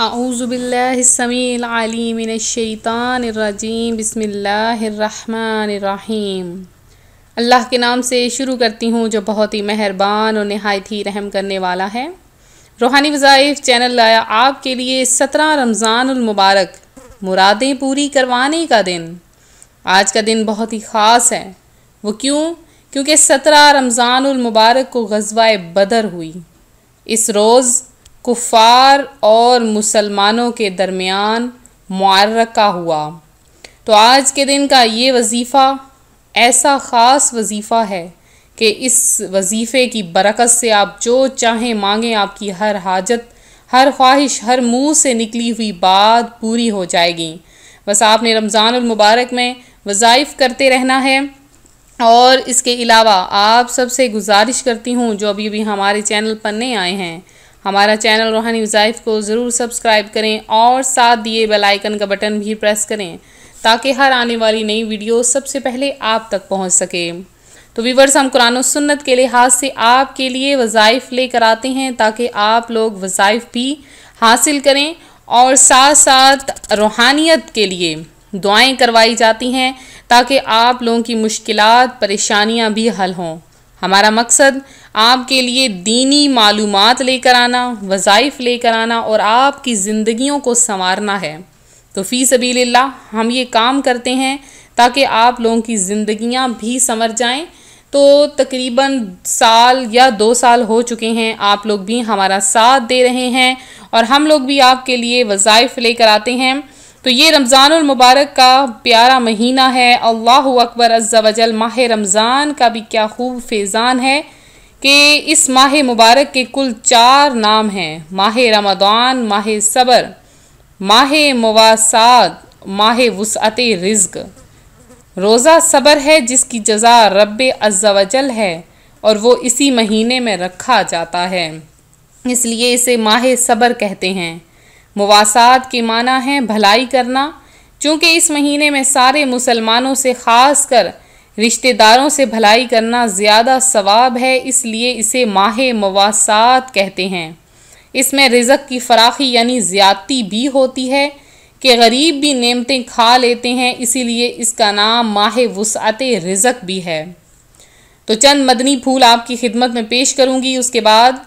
अऊज़ुबिल्लाहिस्समीइल अलीम मिनश्शैतानिर्रजीम बिस्मिल्लाहिर्रहमानिर्रहीम। अल्लाह के नाम से शुरू करती हूँ जो बहुत ही मेहरबान और नहायत ही रहम करने वाला है। रूहानी वज़ाइफ चैनल लाया आपके लिए 17 रमज़ानुल मुबारक मुरादें पूरी करवाने का दिन। आज का दिन बहुत ही ख़ास है। वो क्यों? क्योंकि 17 रमज़ानुल मुबारक को ग़ज़वा बदर हुई। इस रोज़ कुफ़ार और मुसलमानों के दरमियान मुआरका हुआ। तो आज के दिन का ये वजीफ़ा ऐसा ख़ास वजीफ़ा है कि इस वजीफ़े की बरकत से आप जो चाहें मांगें, आपकी हर हाजत, हर ख्वाहिश, हर मुंह से निकली हुई बात पूरी हो जाएगी। बस आपने रमज़ानुल मुबारक में वज़ाइफ़ करते रहना है। और इसके अलावा आप सबसे गुजारिश करती हूँ जो अभी भी हमारे चैनल पर नए आए हैं, हमारा चैनल रूहानी वज़ाइफ़ को ज़रूर सब्सक्राइब करें और साथ दिए बेल आइकन का बटन भी प्रेस करें ताकि हर आने वाली नई वीडियो सबसे पहले आप तक पहुंच सके। तो व्यूअर्स, हम कुरान और सुन्नत के लिहाज से आपके लिए वज़ाइफ़ लेकर आते हैं ताकि आप लोग वज़ाइफ़ भी हासिल करें और साथ साथ रूहानियत के लिए दुआएं करवाई जाती हैं ताकि आप लोगों की मुश्किलात, परेशानियां भी हल हों। हमारा मकसद आपके लिए दीनी मालूमात लेकर आना, वज़ाइफ़ लेकर आना और आपकी ज़िंदगियों को संवारना है। तो फ़ी सबीलिल्लाह हम ये काम करते हैं ताकि आप लोगों की ज़िंदगियां भी संवर जाएं। तो तकरीबन साल या 2 साल हो चुके हैं, आप लोग भी हमारा साथ दे रहे हैं और हम लोग भी आपके लिए वज़ाइफ़ लेकर आते हैं। तो ये रमज़ानुल मुबारक का प्यारा महीना है। अल्लाहु अकबर अज़्ज़ा वजल। माह रमज़ान का भी क्या खूब फैज़ान है कि इस माह मुबारक के कुल 4 नाम हैं। माह रमज़ान, माह सबर, माह मुवासात, माह वुसअते रिज़्क़। रोज़ा सबर है जिसकी जज़ा रब्बे अज़्ज़ा वजल है और वो इसी महीने में रखा जाता है, इसलिए इसे माह सबर कहते हैं। मुवासात के माना है भलाई करना। चूँकि इस महीने में सारे मुसलमानों से ख़ास कर रिश्तेदारों से भलाई करना ज़्यादा सवाब है, इसलिए इसे माह मुवासात कहते हैं। इसमें रिज़्क़ की फ़राखी यानी ज़्यादती भी होती है कि गरीब भी नेमतें खा लेते हैं, इसीलिए इसका नाम माह वुसअते रिज़्क़ भी है। तो चंद मदनी फूल आपकी खिदमत में पेश करूँगी, उसके बाद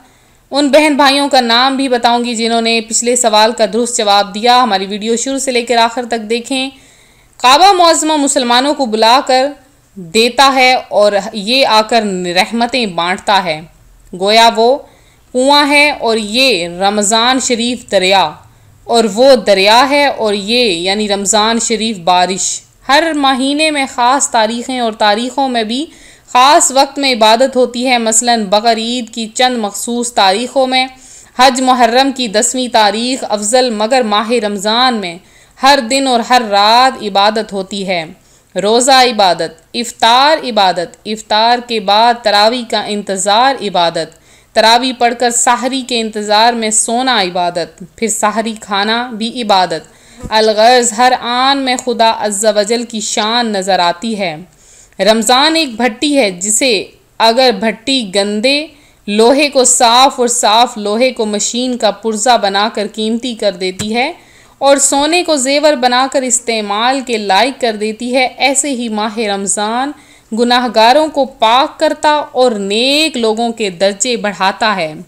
उन बहन भाइयों का नाम भी बताऊंगी जिन्होंने पिछले सवाल का दुरुस्त जवाब दिया। हमारी वीडियो शुरू से लेकर आखिर तक देखें। काबा मुअज़्ज़मा मुसलमानों को बुलाकर देता है और ये आकर रहमतें बांटता है। गोया वो कुआं है और ये रमज़ान शरीफ दरिया, और वो दरिया है और ये यानी रमज़ान शरीफ बारिश। हर महीने में ख़ास तारीख़ें और तारीख़ों में भी ख़ास वक्त में इबादत होती है। मसलन बकर ईद की चंद मखसूस तारीख़ों में, हज मुहर्रम की 10वीं तारीख़ अफजल, मगर माह रमज़ान में हर दिन और हर रात इबादत होती है। रोज़ा इबादत, इफ़्तार इबादत, इफ़्तार के बाद तरावी का इंतज़ार इबादत, तरावी पढ़कर सहरी के इंतज़ार में सोना इबादत, फिर सहरी खाना भी इबादत। अलगर्ज़ हर आन में खुदा अज़्ज़ा वजल की शान नज़र आती है। रमज़ान एक भट्टी है जिसे अगर भट्टी गंदे लोहे को साफ़ और साफ़ लोहे को मशीन का पुर्जा बनाकर कीमती कर देती है और सोने को जेवर बनाकर इस्तेमाल के लायक कर देती है, ऐसे ही माह रमज़ान गुनाहगारों को पाक करता और नेक लोगों के दर्जे बढ़ाता है।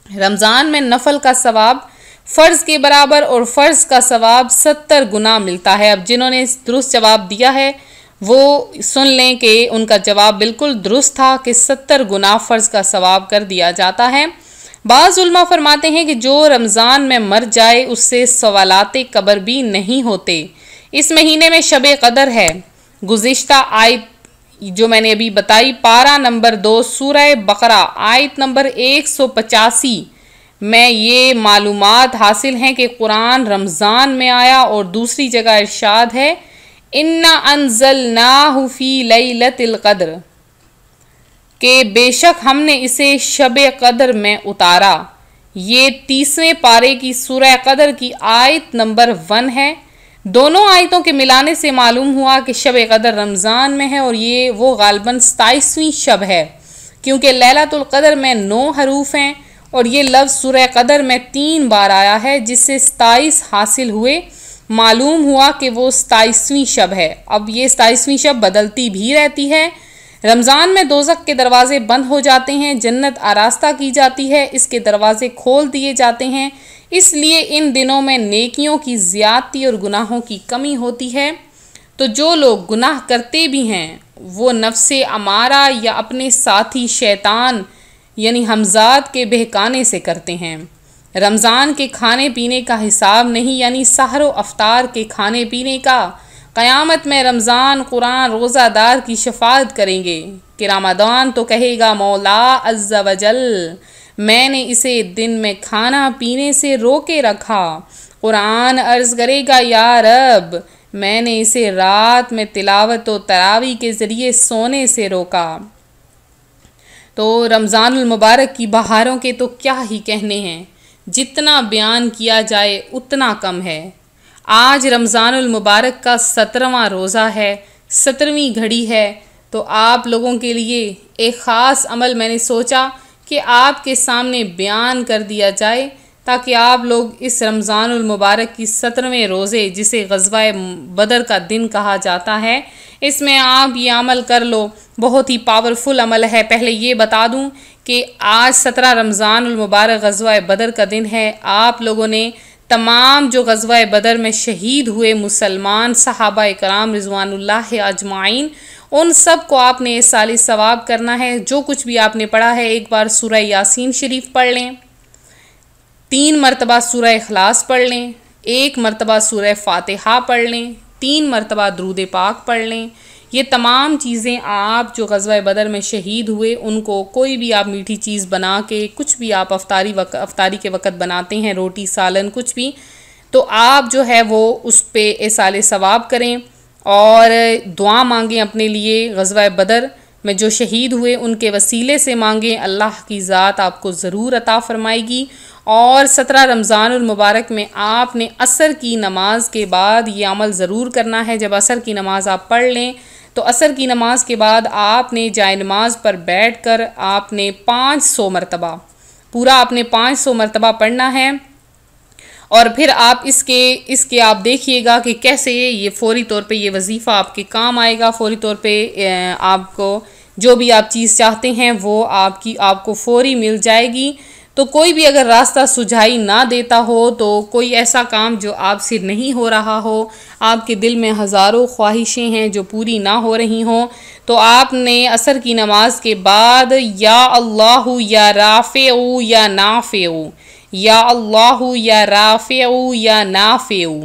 रमज़ान में नफल का सवाब फ़र्ज़ के बराबर और फ़र्ज़ का सवाब 70 गुना मिलता है। अब जिन्होंने दुरुस्त जवाब दिया है वो सुन लें कि उनका जवाब बिल्कुल दुरुस्त था कि 70 गुना फ़र्ज़ का सवाब कर दिया जाता है। बाज़ उलमा फरमाते हैं कि जो रमज़ान में मर जाए उससे सवालाते कब्र भी नहीं होते। इस महीने में शब क़दर है। गुज़िश्ता आयत जो मैंने अभी बताई, पारा नंबर 2 सूरह बकरा आयत नंबर 185 में ये मालूमात हासिल हैं कि कुरान रमज़ान में आया और दूसरी जगह इरशाद है इन्ना अंज़लनाहु फ़ी लैलतिल क़द्र, के बेशक हमने इसे शब क़द्र में उतारा। ये 30वें पारे की सूरह क़द्र की आयत नंबर 1 है। दोनों आयतों के मिलाने से मालूम हुआ कि शब क़द्र रमज़ान में है और ये वो गालबन 27वीं शब है, क्योंकि लैलतुल क़द्र में 9 हरूफ हैं और ये लफ्ज़ सूरह कदर में 3 बार आया है, जिससे 27 हासिल हुए। मालूम हुआ कि वो 27वीं शब है। अब ये 27वीं शब बदलती भी रहती है। रमज़ान में दोज़ख के दरवाज़े बंद हो जाते हैं, जन्नत आरास्ता की जाती है, इसके दरवाज़े खोल दिए जाते हैं। इसलिए इन दिनों में नेकियों की ज़्यादती और गुनाहों की कमी होती है। तो जो लोग गुनाह करते भी हैं वो नफ्से अमारा या अपने साथी शैतान यानी हमजाद के बहकाने से करते हैं। रमज़ान के खाने पीने का हिसाब नहीं, यानी सहर व अफ्तार के खाने पीने का। क़यामत में रमज़ान कुरान रोज़ादार की शफाअत करेंगे कि रमज़ान तो कहेगा मौला अज़्ज़ा वजल, मैंने इसे दिन में खाना पीने से रोके रखा। कुरान अर्ज़ करेगा या रब, मैंने इसे रात में तिलावत व तरावी के ज़रिए सोने से रोका। तो रमज़ानुल मुबारक की बहारों के तो क्या ही कहने हैं, जितना बयान किया जाए उतना कम है। आज रमज़ानुल मुबारक का 17वां रोज़ा है, 17वीं घड़ी है। तो आप लोगों के लिए एक ख़ास अमल मैंने सोचा कि आपके सामने बयान कर दिया जाए, ताकि आप लोग इस रमज़ानुल मुबारक की 17वें रोज़े, जिसे ग़ज़वा बदर का दिन कहा जाता है, इसमें आप ये अमल कर लो। बहुत ही पावरफुल अमल है। पहले ये बता दूं कि आज 17 रमज़ानुल मुबारक ग़ज़वा बदर का दिन है। आप लोगों ने तमाम जो ग़ज़वा बदर में शहीद हुए मुसलमान सहाबा कराम रिज़वानुल्लाह अजमाइन, उन सब को आपने इस साल सवाब करना है। जो कुछ भी आपने पढ़ा है, एक बार सूरह यासीन शरीफ पढ़ लें, 3 मरतबा सूरह इखलास पढ़ लें, 1 मरतबा सूरह फातिहा पढ़ लें, 3 मरतबा दुरूद पाक पढ़ लें। ये तमाम चीज़ें आप जो ग़ज़वा बदर में शहीद हुए उनको कोई भी आप मीठी चीज़ बना के, कुछ भी आप अफ्तारी के वक़्त बनाते हैं, रोटी सालन कुछ भी, तो आप जो है वो उस पे इसाले सवाब करें और दुआ मांगें अपने लिए। ग़ज़वा बदर में जो शहीद हुए उनके वसीले से मांगें, अल्लाह की ज़ात आपको ज़रूर अता फ़रमाएगी। और 17 रमज़ानुल मुबारक में आपने असर की नमाज के बाद ये अमल ज़रूर करना है। जब असर की नमाज़ आप पढ़ लें तो असर की नमाज के बाद आपने जाए नमाज पर बैठकर आपने 500 मरतबा, पूरा आपने 500 मरतबा पढ़ना है। और फिर आप इसके आप देखिएगा कि कैसे ये फ़ौरी तौर पे ये वजीफ़ा आपके काम आएगा। फ़ौरी तौर पे आपको जो भी आप चीज़ चाहते हैं वो आपको फ़ौरी मिल जाएगी। तो कोई भी अगर रास्ता सुझाई ना देता हो, तो कोई ऐसा काम जो आपसे नहीं हो रहा हो, आपके दिल में हज़ारों ख्वाहिशें हैं जो पूरी ना हो रही हों, तो आपने असर की नमाज के बाद या अल्लाहु या राफ़िउ या नाफ़िउ, या अल्लाहु या राफ़िउ या नाफ़िउ,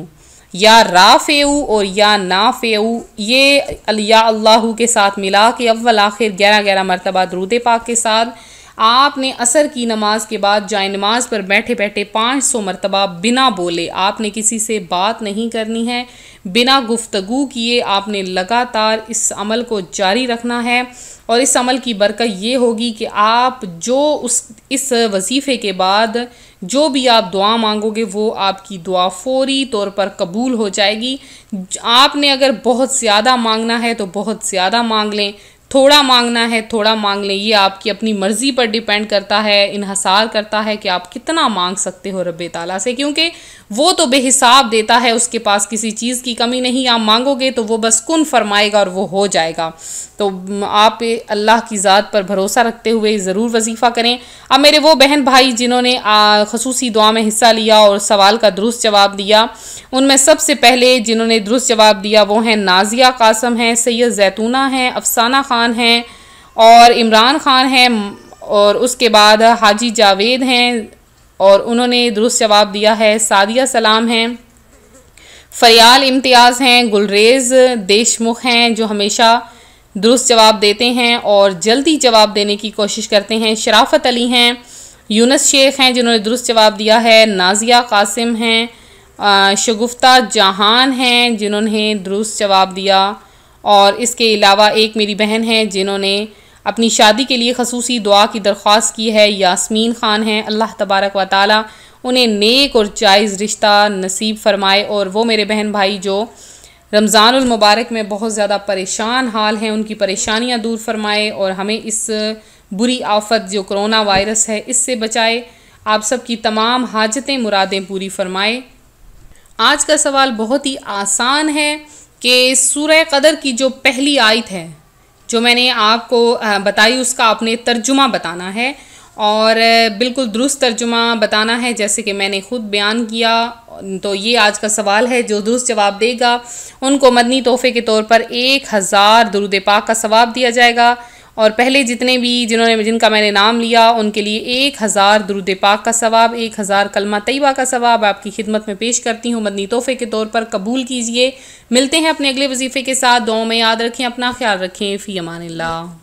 या राफ़िउ और या नाफ़िउ, ये या अल्लाहु के साथ मिला के अव्वल आखिर 11-11 मरतबा दुरूद पाक के साथ आपने असर की नमाज के बाद जाए नमाज पर बैठे बैठे 500 मरतबा बिना बोले, आपने किसी से बात नहीं करनी है, बिना गुफ्तगू किए आपने लगातार इस अमल को जारी रखना है। और इस अमल की बरकत ये होगी कि आप जो इस वजीफ़े के बाद जो भी आप दुआ मांगोगे वो आपकी दुआ फ़ौरी तौर पर कबूल हो जाएगी। आपने अगर बहुत ज़्यादा मांगना है तो बहुत ज़्यादा मांग लें, थोड़ा मांगना है थोड़ा मांग लें, ये आपकी अपनी मर्ज़ी पर डिपेंड करता है, इन्हसार करता है कि आप कितना मांग सकते हो रब्बे ताला से, क्योंकि वो तो बेहिसाब देता है, उसके पास किसी चीज़ की कमी नहीं। आप मांगोगे तो वो बस कुन फरमाएगा और वो हो जाएगा। तो आप अल्लाह की ज़ात पर भरोसा रखते हुए ज़रूर वजीफ़ा करें। अब मेरे वो बहन भाई जिन्होंने ख़ुसूसी दुआ में हिस्सा लिया और सवाल का दुरुस्त जवाब दिया, उनमें सबसे पहले जिन्होंने दुरुस्त जवाब दिया वो हैं नाजिया कासम हैं, सैयद जैतूना हैं, अफसाना ख़ान हैं और इमरान ख़ान हैं, और उसके बाद हाजी जावेद हैं और उन्होंने दुरुस्त जवाब दिया है। सादिया सलाम हैं, फ़रियाल इम्तियाज़ हैं, गुलरेज़ देशमुख हैं जो हमेशा दुरुस्त जवाब देते हैं और जल्दी जवाब देने की कोशिश करते हैं। शराफत अली हैं, यूनस शेख हैं जिन्होंने दुरुस्त जवाब दिया है, नाजिया कासिम हैं, शगुफ्ता जहान हैं जिन्होंने दुरुस्त जवाब दिया, और इसके अलावा एक मेरी बहन है जिन्होंने अपनी शादी के लिए ख़ुसूसी दुआ की दरख्वास्त की है, यास्मीन ख़ान हैं। अल्लाह तबारक व ताला उन्हें नेक और जायज़ रिश्ता नसीब फ़रमाए। और वो मेरे बहन भाई जो रमज़ानुल मुबारक में बहुत ज़्यादा परेशान हाल हैं, उनकी परेशानियां दूर फरमाए और हमें इस बुरी आफत जो कोरोना वायरस है इससे बचाए, आप सबकी तमाम हाजतें मुरादें पूरी फरमाए। आज का सवाल बहुत ही आसान है कि सूरह क़दर की जो पहली आयत है जो मैंने आपको बताई उसका आपने तर्जुमा बताना है और बिल्कुल दुरुस्त तर्जुमा बताना है जैसे कि मैंने ख़ुद बयान किया। तो ये आज का सवाल है, जो दुरुस्त जवाब देगा उनको मदनी तोहफ़े के तौर पर 1000 दुरूद पाक का सवाब दिया जाएगा और पहले जितने भी जिनका मैंने नाम लिया उनके लिए 1000 दुरूद पाक का सवाब, 1000 कलमा तैयबा का सवाब आपकी खिदमत में पेश करती हूँ मदनी तोहफ़े के तौर पर, कबूल कीजिए। मिलते हैं अपने अगले वजीफ़े के साथ। दुआओं में याद रखें, अपना ख्याल रखें। फ़ी अमानिल्लाह।